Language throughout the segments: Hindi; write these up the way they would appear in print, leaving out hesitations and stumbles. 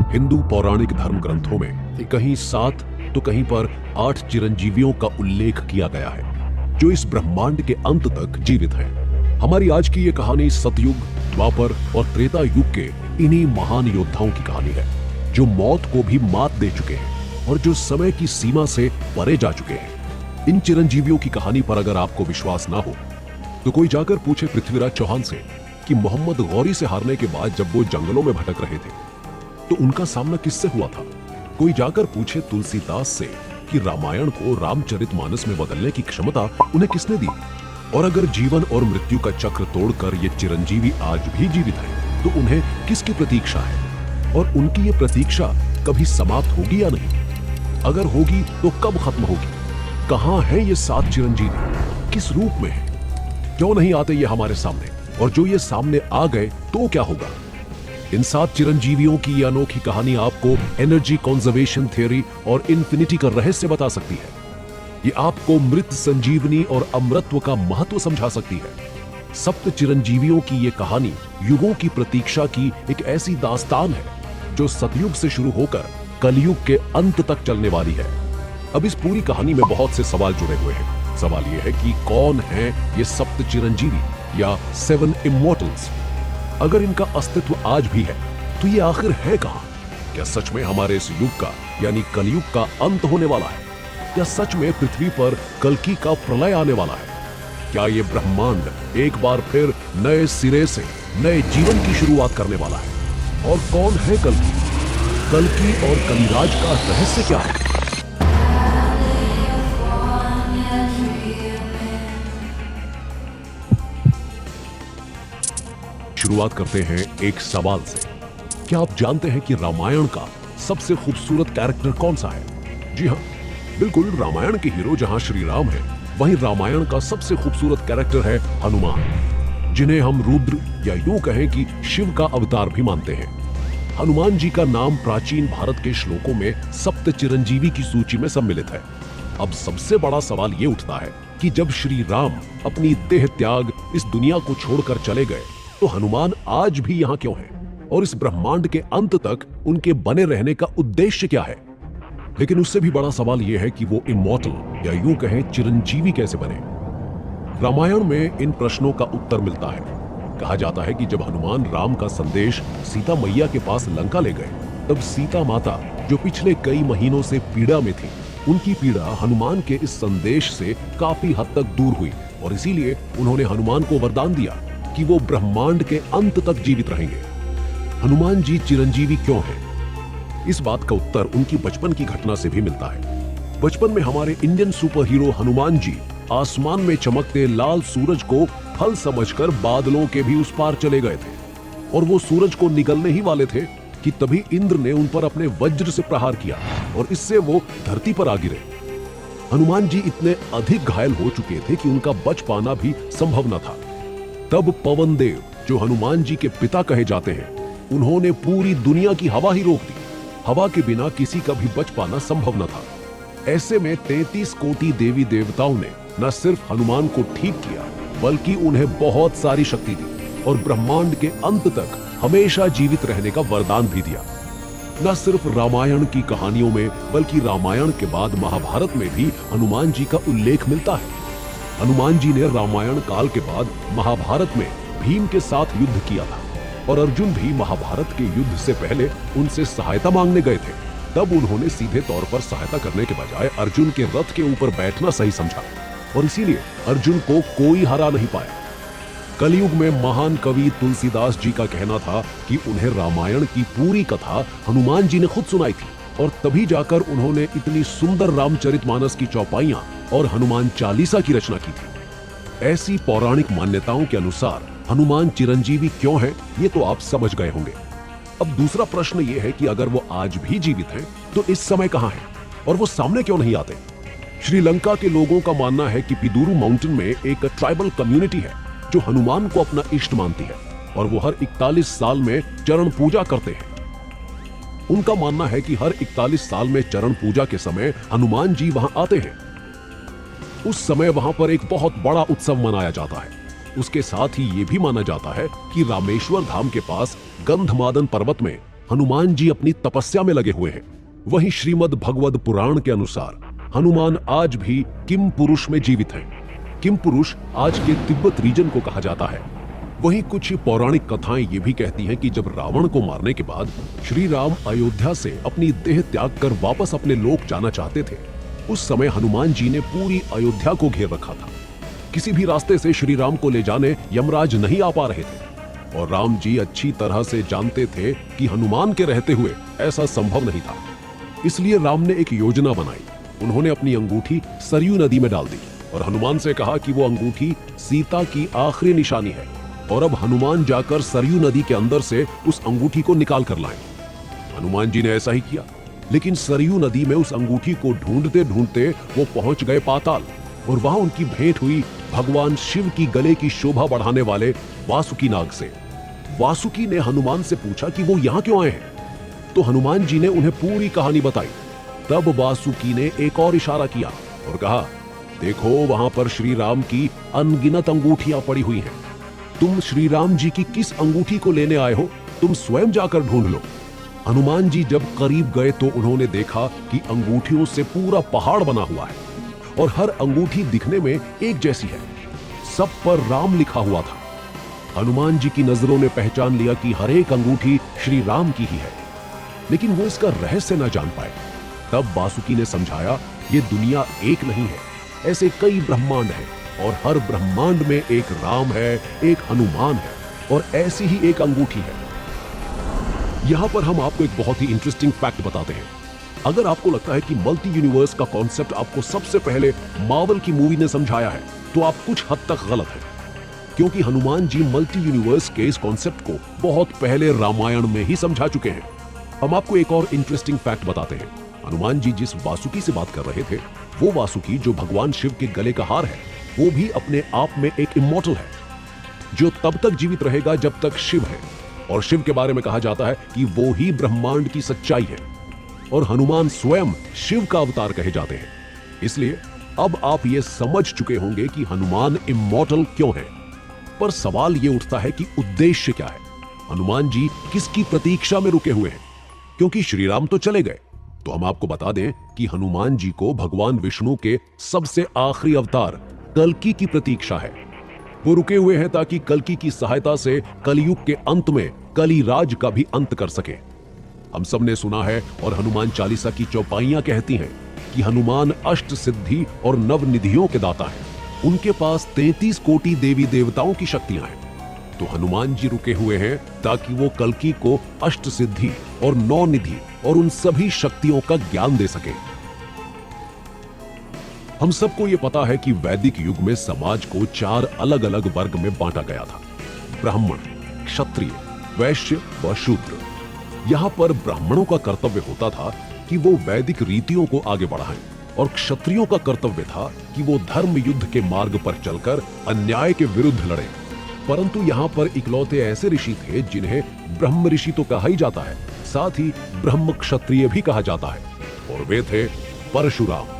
हिंदू पौराणिक धर्म ग्रंथों में कहीं 7 तो कहीं पर 8 चिरंजीवियों का उल्लेख किया गया है जो इस ब्रह्मांड के अंत तक जीवित हैं। हमारी आज की ये कहानी सतयुग, द्वापर और त्रेता युग के इन्हीं महान योद्धाओं की कहानी है जो मौत को भी मात दे चुके हैं और जो समय की सीमा से परे जा चुके हैं। इन चिरंजीवियों की कहानी पर अगर आपको विश्वास ना हो तो कोई जाकर पूछे पृथ्वीराज चौहान से कि मोहम्मद गौरी से हारने के बाद जब वो जंगलों में भटक रहे थे तो उनका सामना किससे हुआ था। कोई जाकर पूछे तुलसीदास से कि रामायण को रामचरितमानस में बदलने की क्षमता उन्हें किसने दी। और अगर जीवन और मृत्यु का चक्र तोड़कर ये चिरंजीवी आज भी जीवित हैं तो उन्हें किसकी प्रतीक्षा है और उनकी ये प्रतीक्षा कभी समाप्त होगी या नहीं। अगर होगी तो कब खत्म होगी। कहां है ये 7 चिरंजीवी, किस रूप में है, क्यों नहीं आते ये हमारे सामने, और जो ये सामने आ गए तो क्या होगा। इन 7 चिरंजीवियों की ये अनोखी कहानी आपको एनर्जी कंजर्वेशन थ्योरी और इन्फिनिटी का रहस्य बता सकती है। ये आपको मृत संजीवनी और अमरत्व का महत्व समझा सकती है। 7 चिरंजीवियों की ये कहानी युगों की प्रतीक्षा की एक ऐसी दास्तान है जो सतयुग से शुरू होकर कलयुग के अंत तक चलने वाली है। अब इस पूरी कहानी में बहुत से सवाल जुड़े हुए हैं। सवाल यह है कि कौन है ये 7 चिरंजीवी या 7 इमॉर्टल्स। अगर इनका अस्तित्व आज भी है तो ये आखिर है कहां। क्या सच में हमारे इस युग का यानी कलयुग का अंत होने वाला है, या सच में पृथ्वी पर कल्कि का प्रलय आने वाला है। क्या ये ब्रह्मांड एक बार फिर नए सिरे से नए जीवन की शुरुआत करने वाला है। और कौन है कल्कि और कलिराज का रहस्य क्या है। शुरुआत करते हैं एक सवाल से। क्या आप जानते हैं कि रामायण का सबसे खूबसूरत कैरेक्टर कौन सा है। जी हाँ, बिल्कुल, रामायण के हीरो जहां श्री राम है वहीं रामायण का सबसे खूबसूरत कैरेक्टर है हनुमान, जिन्हें हम रुद्र या यूं कहें कि शिव का अवतार भी मानते हैं। हनुमान जी का नाम प्राचीन भारत के श्लोकों में 7 चिरंजीवी की सूची में सम्मिलित है। अब सबसे बड़ा सवाल ये उठता है कि जब श्री राम अपनी देह त्याग इस दुनिया को छोड़कर चले गए तो हनुमान आज भी यहाँ क्यों हैं? और इस ब्रह्मांड के अंत तक उनके बने रहने का उद्देश्य क्या है। लेकिन उससे भी बड़ा सवाल यह है कि वो इमॉर्टल या यूं कहें चिरंजीवी कैसे बने। रामायण में इन प्रश्नों का उत्तर मिलता है। कहा जाता है कि जब हनुमान राम का संदेश सीता मैया के पास लंका ले गए तब सीता माता जो पिछले कई महीनों से पीड़ा में थी, उनकी पीड़ा हनुमान के इस संदेश से काफी हद तक दूर हुई और इसीलिए उन्होंने हनुमान को वरदान दिया कि वो ब्रह्मांड के अंत तक जीवित रहेंगे। हनुमान जी चिरंजीवी क्यों हैं? इस बात का उत्तर उनकी बचपन की घटना से भी मिलता है। बचपन में हमारे Indian super hero Hanuman ji आसमान में चमकते लाल सूरज को फल समझकर बादलों के भी उस पार चले गए थे और वो सूरज को निगलने ही वाले थे कि तभी इंद्र ने उन पर अपने वज्र से प्रहार किया और इससे वो धरती पर आ गिरे। हनुमान जी इतने अधिक घायल हो चुके थे कि उनका बच पाना भी संभव न था। तब पवन देव, जो हनुमान जी के पिता कहे जाते हैं, उन्होंने पूरी दुनिया की हवा ही रोक दी। हवा के बिना किसी का भी बच पाना संभव न था। ऐसे में 33 कोटि देवी देवताओं ने न सिर्फ हनुमान को ठीक किया बल्कि उन्हें बहुत सारी शक्ति दी और ब्रह्मांड के अंत तक हमेशा जीवित रहने का वरदान भी दिया। न सिर्फ रामायण की कहानियों में बल्कि रामायण के बाद महाभारत में भी हनुमान जी का उल्लेख मिलता है। हनुमान जी ने रामायण काल के बाद महाभारत में भीम के साथ युद्ध किया था और अर्जुन भी महाभारत के युद्ध से पहले उनसे सहायता मांगने गए थे। तब उन्होंने सीधे तौर पर सहायता करने के बजाय अर्जुन के रथ के ऊपर बैठना सही समझा और इसीलिए अर्जुन को कोई हरा नहीं पाया। कलयुग में महान कवि तुलसीदास जी का कहना था कि उन्हें रामायण की पूरी कथा हनुमान जी ने खुद सुनाई थी और तभी जाकर उन्होंने इतनी सुंदर रामचरितमानस की चौपाइयां और हनुमान चालीसा की रचना की थी। ऐसी पौराणिक मान्यताओं के अनुसार हनुमान चिरंजीवी क्यों है ये तो आप समझ गए होंगे। अब दूसरा प्रश्न ये है कि अगर वो आज भी जीवित हैं तो इस समय कहां हैं और वो सामने क्यों नहीं आते। श्रीलंका के लोगों का मानना है कि पिदुरु माउंटेन में एक ट्राइबल कम्युनिटी है जो हनुमान को अपना इष्ट मानती है और वो हर 41 साल में चरण पूजा करते हैं। उनका मानना है कि हर 41 साल में चरण पूजा के समय हनुमान जी वहां आते हैं। उस समय वहां पर एक बहुत बड़ा उत्सव मनाया जाता है। उसके साथ ही ये भी माना जाता है कि रामेश्वर धाम के पास गंधमादन पर्वत में हनुमान जी अपनी तपस्या में लगे हुए हैं। वहीं श्रीमद् भगवद पुराण के अनुसार हनुमान आज भी किम पुरुष में जीवित हैं। किम पुरुष आज के तिब्बत रीजन को कहा जाता है। वहीं कुछ पौराणिक कथाएं ये भी कहती हैं कि जब रावण को मारने के बाद श्री राम अयोध्या से अपनी देह त्याग कर वापस अपने लोक जाना चाहते थे, उस समय हनुमान जी ने पूरी अयोध्या को घेर रखा था। किसी भी रास्ते से श्री राम को ले जाने यमराज नहीं आ पा रहे थे और राम जी अच्छी तरह से जानते थे कि हनुमान के रहते हुए ऐसा संभव नहीं था। इसलिए राम ने एक योजना बनाई। उन्होंने अपनी अंगूठी सरयू नदी में डाल दी और हनुमान से कहा कि वो अंगूठी सीता की आखिरी निशानी है और अब हनुमान जाकर सरयू नदी के अंदर से उस अंगूठी को निकाल कर लाएं। हनुमान जी ने ऐसा ही किया, लेकिन सरयू नदी में उस अंगूठी को ढूंढते ढूंढते वो पहुंच गए पाताल और वहां उनकी भेंट हुई भगवान शिव की गले की शोभा बढ़ाने वाले वासुकी नाग से। वासुकी ने हनुमान से पूछा कि वो यहाँ क्यों आए हैं, तो हनुमान जी ने उन्हें पूरी कहानी बताई। तब वासुकी ने एक और इशारा किया और कहा, देखो वहां पर श्री राम की अनगिनत अंगूठियां पड़ी हुई हैं। तुम श्री राम जी की किस अंगूठी को लेने आए हो, तुम स्वयं जाकर ढूंढ लो। हनुमान जी जब करीब गए तो उन्होंने देखा कि अंगूठियों से पूरा पहाड़ बना हुआ है और हर अंगूठी दिखने में एक जैसी है। सब पर राम लिखा हुआ था। हनुमान जी की नजरों ने पहचान लिया कि हर एक अंगूठी श्री राम की ही है, लेकिन वो इसका रहस्य न जान पाए। तब वासुकी ने समझाया, ये दुनिया एक नहीं है, ऐसे कई ब्रह्मांड हैं और हर ब्रह्मांड में एक राम है, एक हनुमान है और ऐसी ही एक अंगूठी है। यहां पर हम आपको एक बहुत ही इंटरेस्टिंग फैक्ट बताते हैं। अगर आपको लगता है कि मल्टी यूनिवर्स का कॉन्सेप्ट आपको सबसे पहले मार्वल की मूवी ने समझाया है, तो आप कुछ हद तक गलत हैं, क्योंकि हनुमान जी मल्टी यूनिवर्स के इस कॉन्सेप्ट को बहुत पहले रामायण में ही समझा चुके हैं। हम आपको एक और इंटरेस्टिंग फैक्ट बताते हैं। हनुमान जी जिस वासुकी से बात कर रहे थे, वो वासुकी जो भगवान शिव के गले का हार है, वो भी अपने आप में एक इमॉर्टल है, जो तब तक जीवित रहेगा जब तक शिव है। और शिव के बारे में कहा जाता है कि वो ही ब्रह्मांड की सच्चाई है और हनुमान स्वयं शिव का अवतार कहे जाते हैं। इसलिए अब आप ये समझ चुके होंगे कि हनुमान इमॉर्टल क्यों है। पर सवाल ये उठता है कि उद्देश्य क्या है। हनुमान जी किसकी प्रतीक्षा में रुके हुए हैं, क्योंकि श्री राम तो चले गए। तो हम आपको बता दें कि हनुमान जी को भगवान विष्णु के सबसे आखिरी अवतार कल्कि की प्रतीक्षा है। वो रुके हुए हैं ताकि कल्कि की सहायता से कलयुग के अंत में कली राज का भी अंत कर सके। हम सब ने सुना है और हनुमान चालीसा की चौपाइयां कहती हैं कि हनुमान अष्ट सिद्धि और नव निधियों के दाता हैं। उनके पास 33 कोटि देवी देवताओं की शक्तियां हैं। तो हनुमान जी रुके हुए हैं ताकि वो कल्कि को अष्ट सिद्धि और 9 निधि और उन सभी शक्तियों का ज्ञान दे सके। हम सबको ये पता है कि वैदिक युग में समाज को 4 अलग अलग वर्ग में बांटा गया था: ब्राह्मण, क्षत्रिय, वैश्य व शूद्र। यहां पर ब्राह्मणों का कर्तव्य होता था कि वो वैदिक रीतियों को आगे बढ़ाएं और क्षत्रियों का कर्तव्य था कि वो धर्म युद्ध के मार्ग पर चलकर अन्याय के विरुद्ध लड़ें। परंतु यहाँ पर इकलौते ऐसे ऋषि थे जिन्हें ब्रह्म ऋषि तो कहा ही जाता है, साथ ही ब्रह्म क्षत्रिय भी कहा जाता है, और वे थे परशुराम।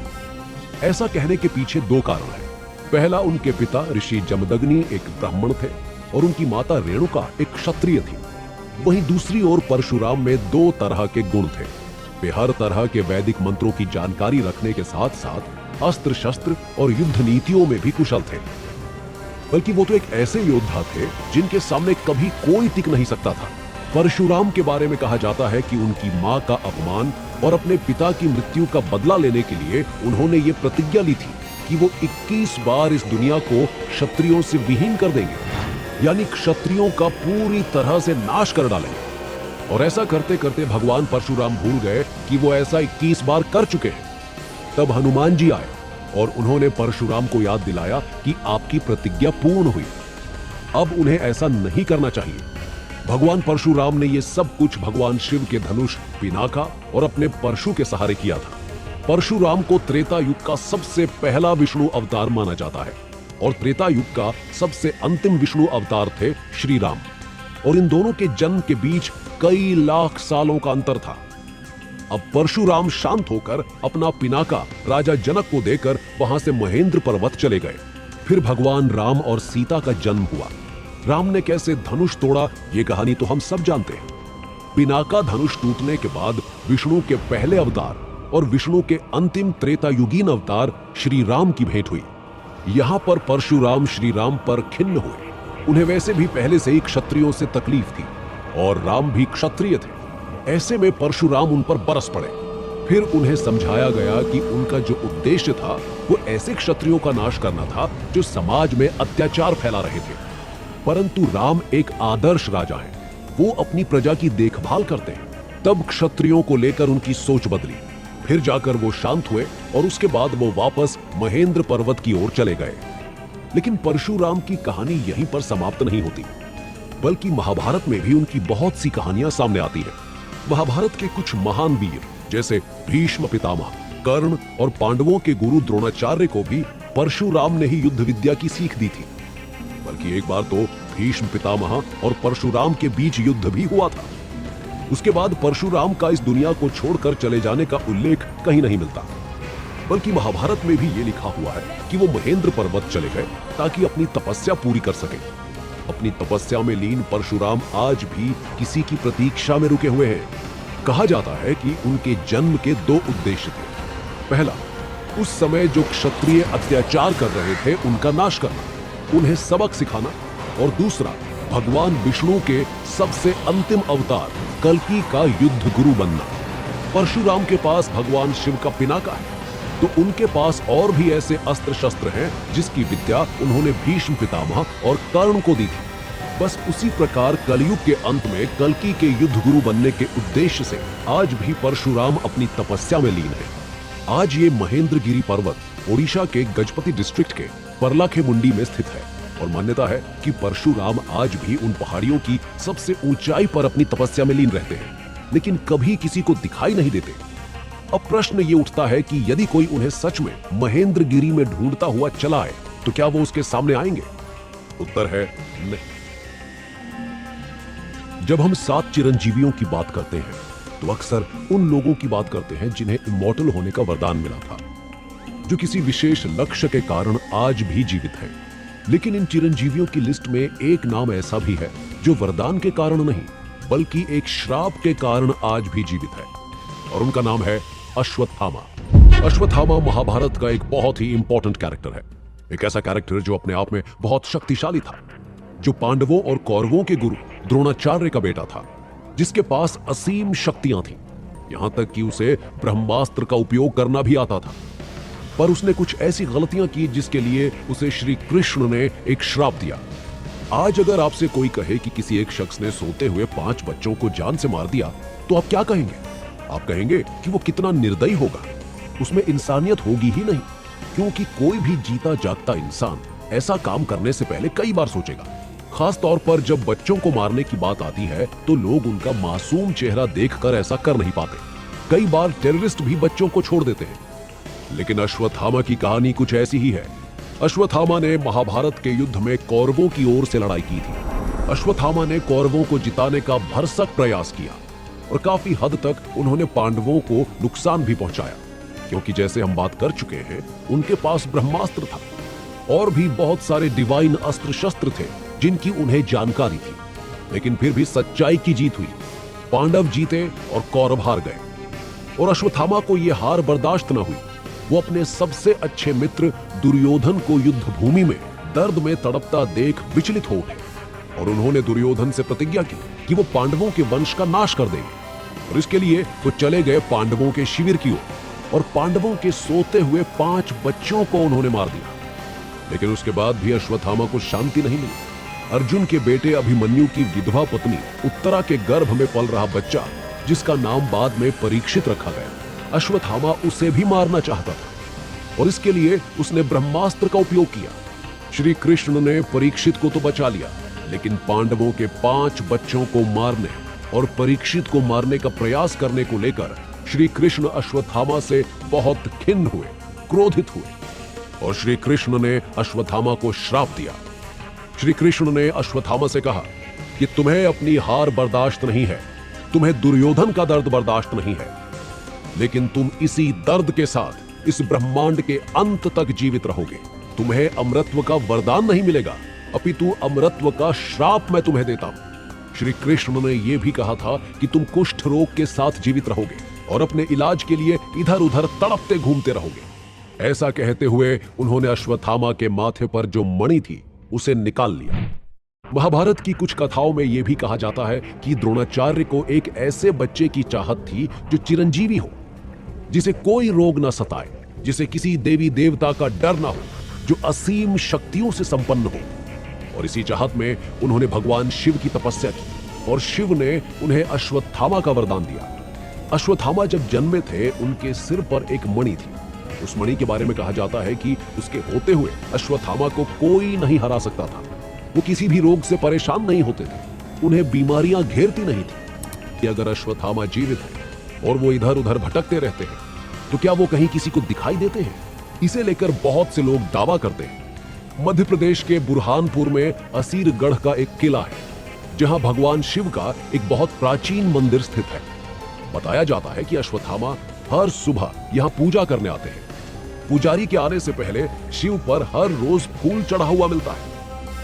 ऐसा कहने के पीछे 2 कारण हैं। पहला, उनके पिता ऋषि जमदग्नि एक ब्राह्मण थे और उनकी माता रेणुका एक क्षत्रिय थी। वहीं दूसरी ओर परशुराम में 2 तरह के गुण थे। वे हर तरह के वैदिक मंत्रों की जानकारी रखने के साथ साथ अस्त्र शस्त्र और युद्ध नीतियों में भी कुशल थे। बल्कि वो तो एक ऐसे योद्धा थे जिनके सामने कभी कोई टिक नहीं सकता था। परशुराम के बारे में कहा जाता है कि उनकी मां का अपमान और अपने पिता की मृत्यु का बदला लेने के लिए उन्होंने ये प्रतिज्ञा ली थी कि वो 21 बार इस दुनिया को क्षत्रियों से विहीन कर देंगे, यानी क्षत्रियों का पूरी तरह से नाश कर डालेंगे। और ऐसा करते करते भगवान परशुराम भूल गए कि वो ऐसा 21 बार कर चुके हैं। तब हनुमान जी आए और उन्होंने परशुराम को याद दिलाया कि आपकी प्रतिज्ञा पूर्ण हुई, अब उन्हें ऐसा नहीं करना चाहिए। भगवान परशुराम ने यह सब कुछ भगवान शिव के धनुष पिनाका और अपने परशु के सहारे किया था। परशुराम को त्रेता युग का सबसे पहला विष्णु अवतार माना जाता है और त्रेता युग का सबसे अंतिम विष्णु अवतार थे श्री राम। और इन दोनों के जन्म के बीच कई लाख सालों का अंतर था। अब परशुराम शांत होकर अपना पिनाका राजा जनक को देकर वहां से महेंद्र पर्वत चले गए। फिर भगवान राम और सीता का जन्म हुआ। राम ने कैसे धनुष तोड़ा, ये कहानी तो हम सब जानते हैं। पिनाका धनुष टूटने के बाद विष्णु के पहले अवतार और विष्णु के अंतिम त्रेतायुगीन अवतार श्री राम की भेंट हुई। यहां पर परशुराम श्री राम पर खिन्न हुए। उन्हें वैसे भी पहले से ही क्षत्रियों से तकलीफ थी और राम भी क्षत्रिय थे। ऐसे में परशुराम उन पर बरस पड़े। फिर उन्हें समझाया गया कि उनका जो उद्देश्य था वो ऐसे क्षत्रियों का नाश करना था जो समाज में अत्याचार फैला रहे थे। परंतु राम एक आदर्श राजा हैं, वो अपनी प्रजा की देखभाल करते हैं। तब क्षत्रियों को लेकर उनकी सोच बदली। फिर जाकर वो शांत हुए और उसके बाद वो वापस महेंद्र पर्वत की ओर चले गए। लेकिन परशुराम की कहानी यहीं पर समाप्त नहीं होती, बल्कि महाभारत में भी उनकी बहुत सी कहानियां सामने आती हैं। महाभारत के कुछ महान वीर जैसे भीष्म पितामह, कर्ण और पांडवों के गुरु द्रोणाचार्य को भी परशुराम ने ही युद्ध विद्या की सीख दी थी। बल्कि एक बार तो भीष्म पितामह और परशुराम के बीच युद्ध भी हुआ था। उसके बाद परशुराम का इस दुनिया को छोड़कर चले जाने का उल्लेख कहीं नहीं मिलता, बल्कि महाभारत में भी ये लिखा हुआ है कि वो महेंद्र पर्वत चले गए ताकि अपनी तपस्या पूरी कर सके। अपनी तपस्या में लीन परशुराम आज भी किसी की प्रतीक्षा में रुके हुए हैं। कहा जाता है कि उनके जन्म के दो उद्देश्य थे। पहला, उस समय जो क्षत्रिय अत्याचार कर रहे थे उनका नाश करना, उन्हें सबक सिखाना, और दूसरा, भगवान विष्णु के सबसे अंतिम अवतार कल्कि का युद्ध गुरु बनना। परशुराम के पास भगवान शिव का पिनाका है, तो उनके पास और भी ऐसे अस्त्र शस्त्र हैं जिसकी विद्या उन्होंने भीष्म पितामह और कर्ण को दी थी। बस उसी प्रकार कलयुग के अंत में कल्कि के युद्ध गुरु बनने के उद्देश्य से आज भी परशुराम अपनी तपस्या में लीन है। आज ये महेंद्रगिरी पर्वत ओडिशा के गजपति डिस्ट्रिक्ट के परलाखेमुंडी में स्थित है और मान्यता है कि परशुराम आज भी उन पहाड़ियों की सबसे ऊंचाई पर अपनी तपस्या में लीन रहते हैं, लेकिन कभी किसी को दिखाई नहीं देते। अब प्रश्न ये उठता है कि यदि कोई उन्हें सच में महेंद्रगिरी में ढूंढता हुआ चला आए तो क्या वो उसके सामने आएंगे? उत्तर है नहीं। जब हम 7 चिरंजीवियों की बात करते हैं तो अक्सर उन लोगों की बात करते हैं जिन्हें इमॉर्टल होने का वरदान मिला था, जो किसी विशेष लक्ष्य के कारण आज भी जीवित है। लेकिन इन चिरंजीवियों की लिस्ट में एक नाम ऐसा भी है जो वरदान के कारण नहीं बल्कि एक श्राप के कारण आज भी जीवित है, और उनका नाम है अश्वत्थामा। अश्वत्थामा महाभारत का एक बहुत ही इंपॉर्टेंट कैरेक्टर है। एक ऐसा कैरेक्टर जो अपने आप में बहुत शक्तिशाली था, जो पांडवों और कौरवों के गुरु द्रोणाचार्य का बेटा था, जिसके पास असीम शक्तियां थीं, यहां तक कि उसे ब्रह्मास्त्र का उपयोग करना भी आता था। पर उसने कुछ ऐसी गलतियां की जिसके लिए उसे श्री कृष्ण ने एक श्राप दिया। आज अगर आपसे कोई कहे कि किसी एक शख्स ने सोते हुए 5 बच्चों को जान से मार दिया तो आप क्या कहेंगे? आप कहेंगे कि वो कितना निर्दयी होगा, उसमें इंसानियत होगी ही नहीं, क्योंकि कोई भी जीता जागता इंसान ऐसा काम करने से पहले कई बार सोचेगा। खास तौर पर जब बच्चों को मारने की बात आती है तो लोग उनका मासूम चेहरा देखकर ऐसा कर नहीं पाते। कई बार टेररिस्ट भी बच्चों को छोड़ देते हैं। लेकिन अश्वत्थामा की कहानी कुछ ऐसी ही है। अश्वत्थामा ने महाभारत के युद्ध में कौरवों की ओर से लड़ाई की थी। अश्वत्थामा ने कौरवों को जिताने का भरसक प्रयास किया और काफी हद तक उन्होंने पांडवों को नुकसान भी पहुंचाया, क्योंकि जैसे हम बात कर चुके हैं उनके पास ब्रह्मास्त्र था और भी बहुत सारे डिवाइन अस्त्र शस्त्र थे जिनकी उन्हें जानकारी थी। लेकिन फिर भी सच्चाई की जीत हुई। पांडव जीते और कौरव हार गए, और अश्वत्थामा को यह हार बर्दाश्त न हुई। वो अपने सबसे अच्छे मित्र दुर्योधन को युद्ध भूमि में दर्द में तड़पता देख विचलित हो उठे, और उन्होंने दुर्योधन से प्रतिज्ञा की कि वो पांडवों के वंश का नाश कर देंगे। और इसके लिए वो चले गए पांडवों के शिविर की ओर, और पांडवों के सोते हुए 5 बच्चों को उन्होंने मार दिया। लेकिन उसके बाद भी अश्वत्थामा को शांति नहीं मिली। अर्जुन के बेटे अभिमन्यु की विधवा पत्नी उत्तरा के गर्भ में पल रहा बच्चा, जिसका नाम बाद में परीक्षित रखा गया, अश्वत्थामा उसे भी मारना चाहता था, और इसके लिए उसने ब्रह्मास्त्र का उपयोग किया। श्री कृष्ण ने परीक्षित को तो बचा लिया, लेकिन पांडवों के 5 बच्चों को मारने और परीक्षित को मारने का प्रयास करने को लेकर श्री कृष्ण अश्वत्थामा से बहुत खिन्न हुए, क्रोधित हुए, और श्री कृष्ण ने अश्वत्थामा को श्राप दिया। श्री कृष्ण ने अश्वत्थामा से कहा कि तुम्हें अपनी हार बर्दाश्त नहीं है, तुम्हें दुर्योधन का दर्द बर्दाश्त नहीं है, लेकिन तुम इसी दर्द के साथ इस ब्रह्मांड के अंत तक जीवित रहोगे। तुम्हें अमरत्व का वरदान नहीं मिलेगा, अपितु अमरत्व का श्राप मैं तुम्हें देता हूं। श्री कृष्ण ने यह भी कहा था कि तुम कुष्ठ रोग के साथ जीवित रहोगे और अपने इलाज के लिए इधर उधर तड़पते घूमते रहोगे। ऐसा कहते हुए उन्होंने अश्वत्थामा के माथे पर जो मणि थी उसे निकाल लिया। महाभारत की कुछ कथाओं में यह भी कहा जाता है कि द्रोणाचार्य को एक ऐसे बच्चे की चाहत थी जो चिरंजीवी हो, जिसे कोई रोग न सताए, जिसे किसी देवी देवता का डर न हो, जो असीम शक्तियों से संपन्न हो। और इसी चाहत में उन्होंने भगवान शिव की तपस्या की और शिव ने उन्हें अश्वत्थामा का वरदान दिया। अश्वत्थामा जब जन्मे थे उनके सिर पर एक मणि थी। उस मणि के बारे में कहा जाता है कि उसके होते हुए अश्वत्थामा को कोई नहीं हरा सकता था। वो किसी भी रोग से परेशान नहीं होते थे, उन्हें बीमारियां घेरती नहीं थी। कि अगर अश्वत्थामा जीवित है और वो इधर उधर भटकते रहते हैं तो क्या वो कहीं किसी को दिखाई देते हैं? इसे लेकर बहुत से लोग दावा करते हैं। मध्य प्रदेश के बुरहानपुर में असीरगढ़ का एक किला है, जहां भगवान शिव का एक बहुत प्राचीन मंदिर स्थित है। बताया जाता है कि अश्वत्थामा हर सुबह यहां पूजा करने आते हैं। पुजारी के आने से पहले शिव पर हर रोज फूल चढ़ा हुआ मिलता है।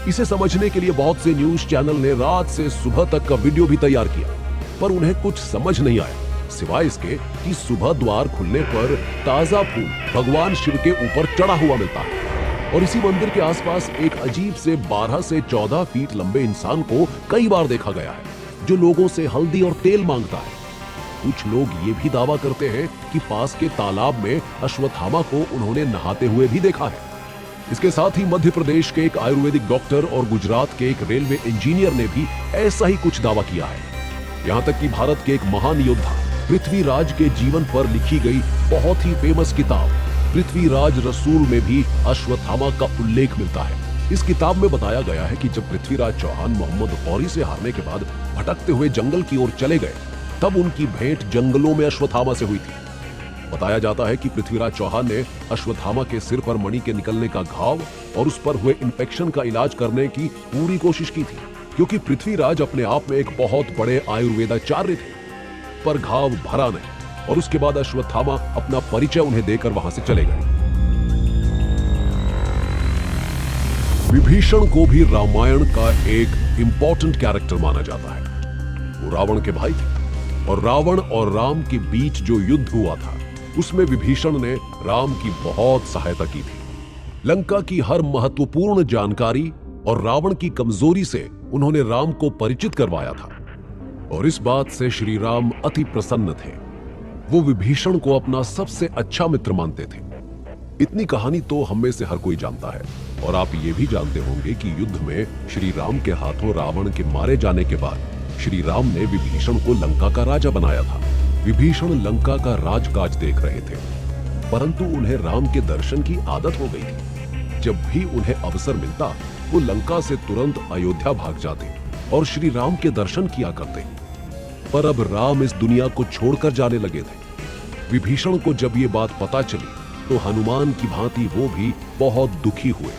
इसे समझने के लिए बहुत से न्यूज चैनल ने रात से सुबह तक का वीडियो भी तैयार किया, पर उन्हें कुछ समझ नहीं आया, सिवाय इसके कि सुबह द्वार खुलने पर ताजा फूल भगवान शिव के ऊपर चढ़ा हुआ मिलता है। और इसी मंदिर के आसपास एक अजीब से 12 से 14 फीट लंबे इंसान को कई बार देखा गया है, जो लोगों से हल्दी और तेल मांगता है। कुछ लोग ये भी दावा करते हैं कि पास के तालाब में अश्वत्थामा को उन्होंने नहाते हुए भी देखा है। इसके साथ ही मध्य प्रदेश के एक आयुर्वेदिक डॉक्टर और गुजरात के एक रेलवे इंजीनियर ने भी ऐसा ही कुछ दावा किया है। यहाँ तक कि भारत के एक महान योद्धा पृथ्वीराज के जीवन पर लिखी गई बहुत ही फेमस किताब पृथ्वीराज रसूल में भी अश्वत्थामा का उल्लेख मिलता है। इस किताब में बताया गया है कि जब पृथ्वीराज चौहान मोहम्मद गौरी से हारने के बाद भटकते हुए जंगल की ओर चले गए, तब उनकी भेंट जंगलों में अश्वत्थामा से हुई थी। बताया जाता है कि पृथ्वीराज चौहान ने अश्वत्थामा के सिर पर मणि के निकलने का घाव और उस पर हुए इन्फेक्शन का इलाज करने की पूरी कोशिश की थी, क्योंकि पृथ्वीराज अपने आप में एक बहुत बड़े आयुर्वेदाचार्य थे। पर घाव भरा नहीं और उसके बाद अश्वत्थामा अपना परिचय उन्हें देकर वहां से चले गए। विभीषण को भी रामायण का एक इंपॉर्टेंट कैरेक्टर माना जाता है। वो रावण के भाई थे और रावण और राम के बीच जो युद्ध हुआ था उसमें विभीषण ने राम की बहुत सहायता की थी। लंका की हर महत्वपूर्ण जानकारी और रावण की कमजोरी से उन्होंने राम को परिचित करवाया था और इस बात से श्री राम अति प्रसन्न थे। वो विभीषण को अपना सबसे अच्छा मित्र मानते थे। इतनी कहानी तो हम में से हर कोई जानता है और आप ये भी जानते होंगे कि युद्ध में श्री राम के हाथों रावण के मारे जाने के बाद श्री राम ने विभीषण को लंका का राजा बनाया था। विभीषण लंका का राजकाज देख रहे थे, परंतु उन्हें राम के दर्शन की आदत हो गई थी। जब भी उन्हें अवसर मिलता वो लंका से तुरंत अयोध्या भाग जाते और श्री राम के दर्शन किया करते। पर अब राम इस दुनिया को छोड़कर जाने लगे थे। विभीषण को जब ये बात पता चली तो हनुमान की भांति वो भी बहुत दुखी हुए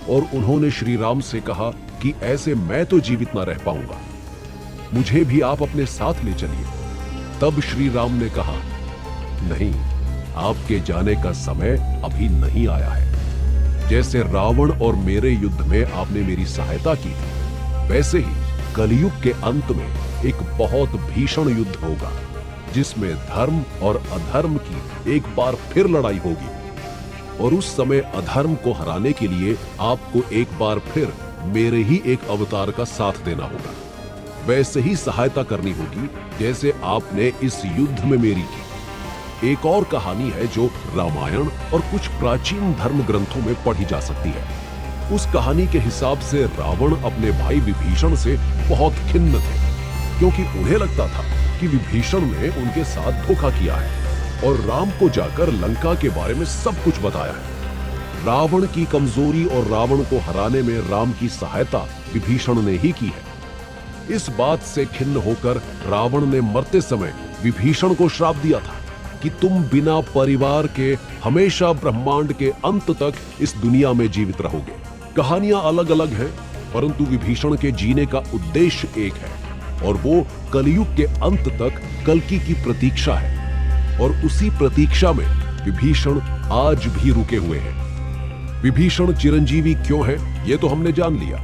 और उन्होंने श्री राम से कहा कि ऐसे मैं तो जीवित ना रह पाऊंगा, मुझे भी आप अपने साथ ले चलिए। तब श्री राम ने कहा, नहीं, आपके जाने का समय अभी नहीं आया है। जैसे रावण और मेरे युद्ध में आपने मेरी सहायता की थी, वैसे ही कलयुग के अंत में एक बहुत भीषण युद्ध होगा, जिसमें धर्म और अधर्म की एक बार फिर लड़ाई होगी और उस समय अधर्म को हराने के लिए आपको एक बार फिर मेरे ही एक अवतार का साथ देना होगा। वैसे ही सहायता करनी होगी जैसे आपने इस युद्ध में मेरी की। एक और कहानी है जो रामायण और कुछ प्राचीन धर्म ग्रंथों में पढ़ी जा सकती है। उस कहानी के हिसाब से रावण अपने भाई विभीषण से बहुत खिन्न थे, क्योंकि उन्हें लगता था कि विभीषण ने उनके साथ धोखा किया है और राम को जाकर लंका के बारे में सब कुछ बताया है। रावण की कमजोरी और रावण को हराने में राम की सहायता विभीषण ने ही की है। इस बात से खिन्न होकर रावण ने मरते समय विभीषण को श्राप दिया था कि तुम बिना परिवार के हमेशा ब्रह्मांड के अंत तक इस दुनिया में जीवित रहोगे। कहानियां अलग अलग हैं, परंतु विभीषण के जीने का उद्देश्य एक है और वो कलयुग के अंत तक कल्कि की प्रतीक्षा है और उसी प्रतीक्षा में विभीषण आज भी रुके हुए हैं। विभीषण चिरंजीवी क्यों है, ये तो हमने जान लिया।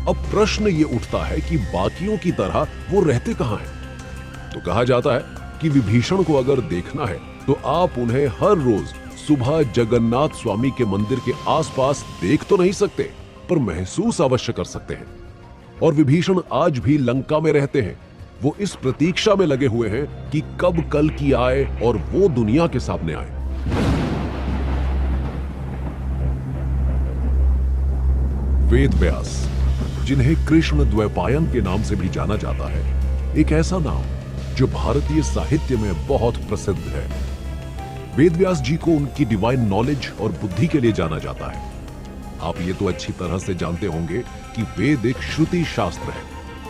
अब प्रश्न ये उठता है कि बाकियों की तरह वो रहते कहां हैं? तो कहा जाता है कि विभीषण को अगर देखना है तो आप उन्हें हर रोज सुबह जगन्नाथ स्वामी के मंदिर के आसपास देख तो नहीं सकते, पर महसूस अवश्य कर सकते हैं। और विभीषण आज भी लंका में रहते हैं। वो इस प्रतीक्षा में लगे हुए हैं कि कब कल की आए और वो दुनिया के सामने आए। वेद व्यास, जिन्हें कृष्ण द्वैपायन के नाम से भी जाना जाता है, एक ऐसा नाम जो भारतीय साहित्य में बहुत प्रसिद्ध है। वेद व्यास जी को उनकी डिवाइन नॉलेज और बुद्धि के लिए जाना जाता है। आप ये तो अच्छी तरह से जानते होंगे कि वेद एक श्रुति शास्त्र है,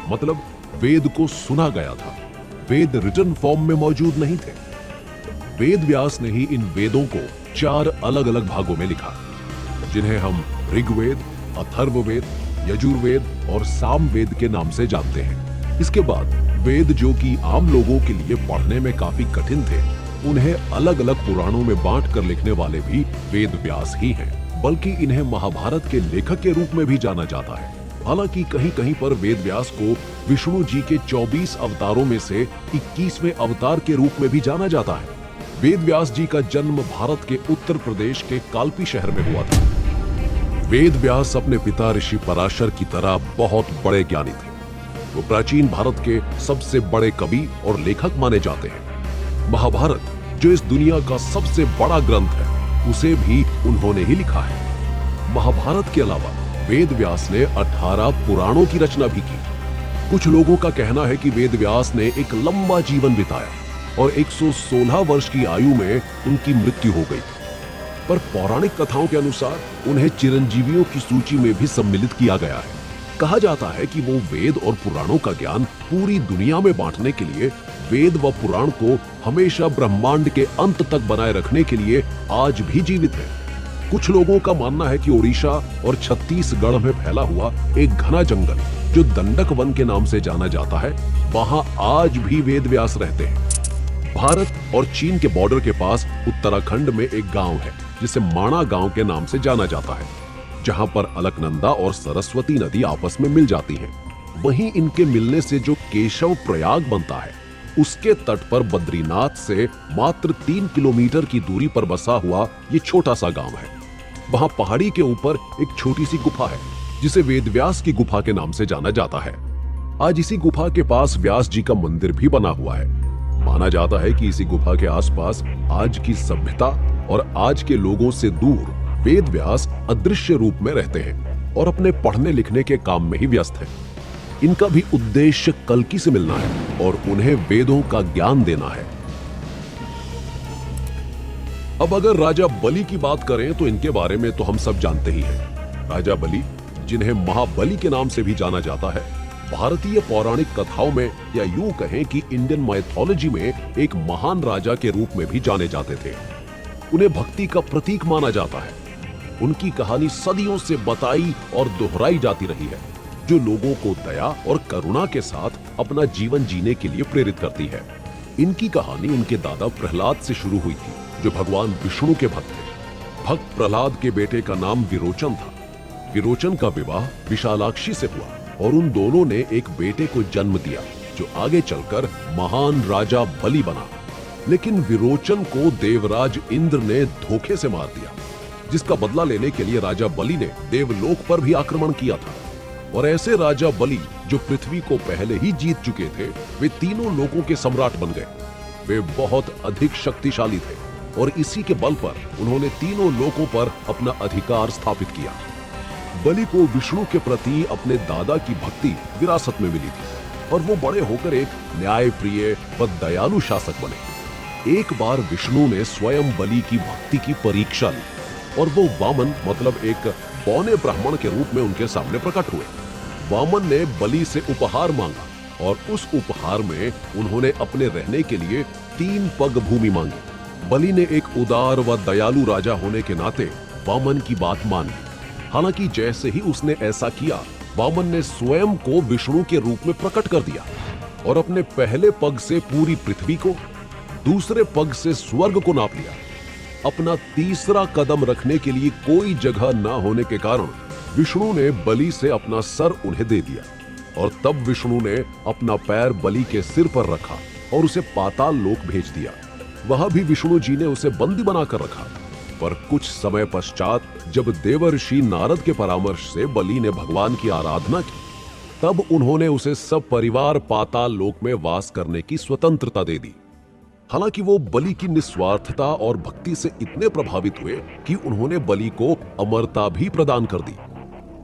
मतलब वेद को सुना गया था, वेद रिटन फॉर्म में मौजूद नहीं थे। वेद व्यास ने ही इन वेदों को 4 अलग अलग भागों में लिखा, जिन्हें हम ऋग्वेद, अथर्ववेद, यजुर्वेद और सामवेद के नाम से जानते हैं। इसके बाद वेद, जो कि आम लोगों के लिए पढ़ने में काफी कठिन थे, उन्हें अलग अलग पुराणों में बांट कर लिखने वाले भी वेद व्यास ही हैं। बल्कि इन्हें महाभारत के लेखक के रूप में भी जाना जाता है। हालांकि कहीं कहीं पर वेद व्यास को विष्णु जी के 24 अवतारों में से 21वें अवतार के रूप में भी जाना जाता है। वेद व्यास जी का जन्म भारत के उत्तर प्रदेश के काल्पी शहर में हुआ था। वेद व्यास अपने पिता ऋषि पराशर की तरह बहुत बड़े ज्ञानी थे। वो प्राचीन भारत के सबसे बड़े कवि और लेखक माने जाते हैं। महाभारत, जो इस दुनिया का सबसे बड़ा ग्रंथ है, उसे भी उन्होंने ही लिखा है। महाभारत के अलावा वेद व्यास ने 18 पुराणों की रचना भी की। कुछ लोगों का कहना है कि वेद व्यास ने एक लंबा जीवन बिताया और 116 वर्ष की आयु में उनकी मृत्यु हो गई। पर पौराणिक कथाओं के अनुसार उन्हें चिरंजीवियों की सूची में भी सम्मिलित किया गया है। कहा जाता है कि वो वेद और पुराणों का ज्ञान पूरी दुनिया में बांटने के लिए वेद व पुराण को हमेशा ब्रह्मांड के अंत तक बनाए रखने के लिए आज भी जीवित है। कुछ लोगों का मानना है कि ओडिशा और छत्तीसगढ़ में फैला हुआ एक घना जंगल, जो दंडक वन के नाम से जाना जाता है, वहां आज भी वेद व्यास रहते हैं। भारत और चीन के बॉर्डर के पास उत्तराखंड में एक गांव है जिसे माणा गांव के नाम से जाना जाता है, जहां पर अलकनंदा और सरस्वती नदी आपस में मिल जाती हैं। वहीं इनके मिलने से जो केशव प्रयाग बनता है, उसके तट पर बद्रीनाथ से मात्र 3 किलोमीटर की दूरी पर बसा हुआ ये छोटा सा गांव है। वहां पहाड़ी के ऊपर एक छोटी सी गुफा है, जिसे वेदव्यास की गुफा के नाम से जाना जाता है। आज इसी गुफा के पास व्यास जी का मंदिर भी बना हुआ है। माना जाता है कि इसी गुफा के आसपास आज की सभ्यता और आज के लोगों से दूर वेद व्यास अदृश्य रूप में रहते हैं और अपने पढ़ने लिखने के काम में ही व्यस्त हैं। इनका भी उद्देश्य कल्कि से मिलना है और उन्हें वेदों का ज्ञान देना है। अब अगर राजा बलि की बात करें तो इनके बारे में तो हम सब जानते ही हैं। राजा बलि, जिन्हें महाबली के नाम से भी जाना जाता है, भारतीय पौराणिक कथाओं में या यूं कहें कि इंडियन माइथोलॉजी में एक महान राजा के रूप में भी जाने जाते थे। उन्हें भक्ति का प्रतीक माना जाता है। उनकी कहानी सदियों से बताई और दोहराई जाती रही है, जो लोगों को दया और करुणा के साथ अपना जीवन जीने के लिए प्रेरित करती है। इनकी कहानी उनके दादा प्रहलाद से शुरू हुई थी, जो भगवान विष्णु के भक्त थे। भक्त प्रहलाद के बेटे का नाम विरोचन था। विरोचन का विवाह विशालाक्षी से हुआ और उन दोनों ने एक बेटे को जन्म दिया, जो आगे चलकर महान राजा बलि बना। लेकिन विरोचन को देवराज इंद्र ने धोखे से मार दिया, जिसका बदला लेने के लिए राजा बलि ने देवलोक पर भी आक्रमण किया था। और ऐसे राजा बलि, जो पृथ्वी को पहले ही जीत चुके थे, वे तीनों लोकों के सम्राट बन गए। वे बहुत अधिक शक्तिशाली थे और इसी के बल पर उन्होंने तीनों लोकों पर अपना अधिकार स्थापित किया। बलि को विष्णु के प्रति अपने दादा की भक्ति विरासत में मिली थी और वो बड़े होकर एक न्यायप्रिय व दयालु शासक बने। एक बार विष्णु ने स्वयं बलि की भक्ति की परीक्षा ली और वो वामन, मतलब एक बौने ब्राह्मण के रूप में उनके सामने प्रकट हुए। वामन ने बलि से उपहार मांगा और उस उपहार में उन्होंने अपने रहने के लिए 3 पग भूमि मांगी। बलि ने एक उदार व दयालु राजा होने के नाते वामन की बात मान ली। हालांकि जैसे ही उसने ऐसा किया, वामन ने स्वयं को विष्णु के रूप में प्रकट कर दिया और अपने पहले पग से पूरी पृथ्वी को, दूसरे पग से स्वर्ग को नाप लिया। अपना तीसरा कदम रखने के लिए कोई जगह न होने के कारण विष्णु ने बलि से अपना सर उन्हें दे दिया और तब विष्णु ने अपना पैर बलि के सिर पर रखा और उसे पाताल लोक भेज दिया। वहां भी विष्णु जी ने उसे बंदी बनाकर रखा। पर कुछ समय पश्चात जब देवर्षि नारद के परामर्श से बलि ने भगवान की आराधना की, तब उन्होंने उसे सब परिवार पाताल लोक में वास करने की स्वतंत्रता दे दी। हालांकि वो बलि की निस्वार्थता और भक्ति से इतने प्रभावित हुए कि उन्होंने बलि को अमरता भी प्रदान कर दी।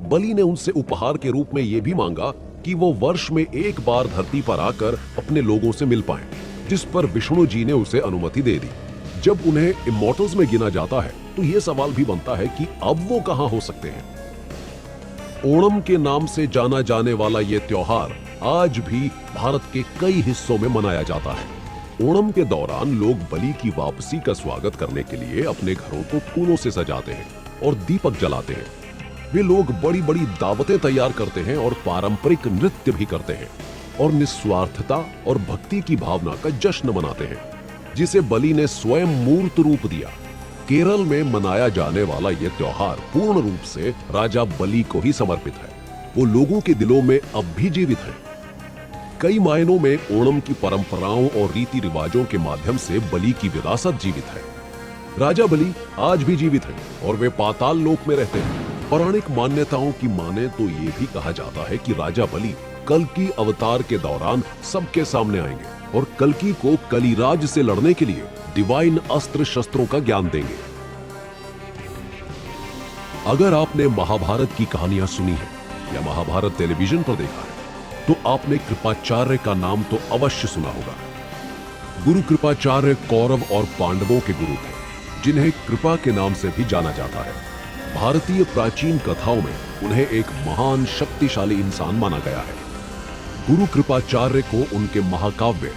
बलि ने उनसे उपहार के रूप में यह भी मांगा कि वो वर्ष में एक बार धरती पर आकर अपने लोगों से मिल पाएं, जिस पर विष्णु जी ने उसे अनुमति दे दी। जब उन्हें इमॉर्टल्स में गिना जाता है तो यह सवाल भी बनता है कि अब वो कहां हो सकते हैं। ओणम के नाम से जाना जाने वाला यह त्योहार आज भी भारत के कई हिस्सों में मनाया जाता है। ओणम के दौरान लोग बलि की वापसी का स्वागत करने के लिए अपने घरों को फूलों से सजाते हैं और दीपक जलाते हैं। वे लोग बड़ी बड़ी दावतें तैयार करते हैं और पारंपरिक नृत्य भी करते हैं और निस्वार्थता और भक्ति की भावना का जश्न मनाते हैं, जिसे बलि ने स्वयं मूर्त रूप दिया। केरल में मनाया जाने वाला यह त्योहार पूर्ण रूप से राजा बलि को ही समर्पित है। वो लोगों के दिलों में अब भी जीवित है। कई मायनों में ओणम की परंपराओं और रीति रिवाजों के माध्यम से बलि की विरासत जीवित है। राजा बलि आज भी जीवित है और वे पाताल लोक में रहते हैं। पौराणिक मान्यताओं की माने तो ये भी कहा जाता है कि राजा बलि कल्कि अवतार के दौरान सबके सामने आएंगे और कल्कि को कलिराज से लड़ने के लिए डिवाइन अस्त्र शस्त्रों का ज्ञान देंगे। अगर आपने महाभारत की कहानियां सुनी है या महाभारत टेलीविजन पर देखा है तो आपने कृपाचार्य का नाम तो अवश्य सुना होगा। गुरु कृपाचार्य कौरव और पांडवों के गुरु थे, जिन्हें कृपा के नाम से भी जाना जाता है। भारतीय प्राचीन कथाओं में उन्हें एक महान शक्तिशाली इंसान माना गया है। गुरु कृपाचार्य को उनके महाकाव्य,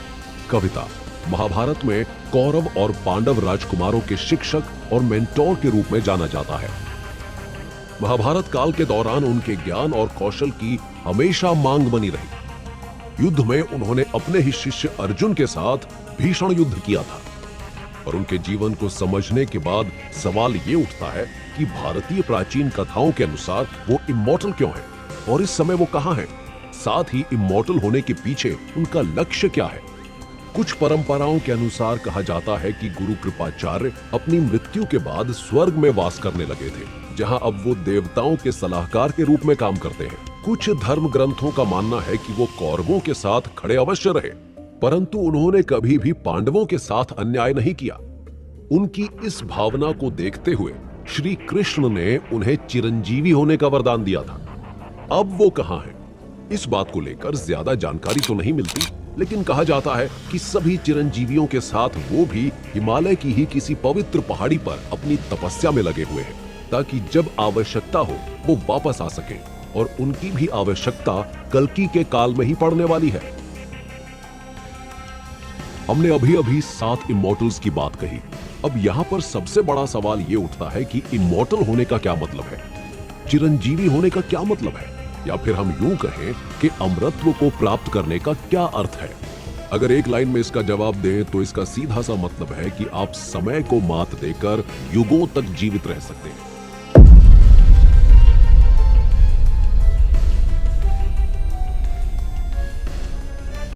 कविता, महाभारत में कौरव और पांडव राजकुमारों के शिक्षक और मेंटोर के रूप में जाना जाता है। महाभारत काल के दौरान उनके ज्ञान और कौशल की हमेशा मांग बनी रही। युद्ध में उन्होंने अपने ही शिष्य अर्जुन के साथ भीषण युद्ध किया था और उनके जीवन को समझने के बाद सवाल ये उठता है कि भारतीय प्राचीन कथाओं के अनुसार वो इमॉर्टल क्यों है और इस समय वो कहां है। साथ ही इमॉर्टल होने के पीछे उनका लक्ष्य क्या है। कुछ परंपराओं के अनुसार कहा जाता है कि गुरु कृपाचार्य अपनी मृत्यु के बाद स्वर्ग में वास करने लगे थे, जहां अब वो देवताओं के सलाहकार के रूप में काम करते हैं। कुछ धर्म ग्रंथों का मानना है कि वो कौरवों के साथ खड़े अवश्य रहे, परंतु उन्होंने कभी भी पांडवों के साथ अन्याय नहीं किया। उनकी इस भावना को देखते हुए श्री कृष्ण ने उन्हें चिरंजीवी होने का वरदान दिया था। अब वो कहां हैं? इस बात को लेकर ज्यादा जानकारी तो नहीं मिलती, लेकिन कहा जाता है कि सभी चिरंजीवियों के साथ वो भी हिमालय की ही किसी पवित्र पहाड़ी पर अपनी तपस्या में लगे हुए हैं, ताकि जब आवश्यकता हो वो वापस आ सके। और उनकी भी आवश्यकता कल्कि के काल में ही पड़ने वाली है। हमने अभी अभी 7 इमॉर्टल्स की बात कही। अब यहाँ पर सबसे बड़ा सवाल ये उठता है कि इमॉर्टल होने का क्या मतलब है, चिरंजीवी होने का क्या मतलब है, या फिर हम यूं कहें कि अमरत्व को प्राप्त करने का क्या अर्थ है। अगर एक लाइन में इसका जवाब दें तो इसका सीधा सा मतलब है कि आप समय को मात देकर युगों तक जीवित रह सकते हैं।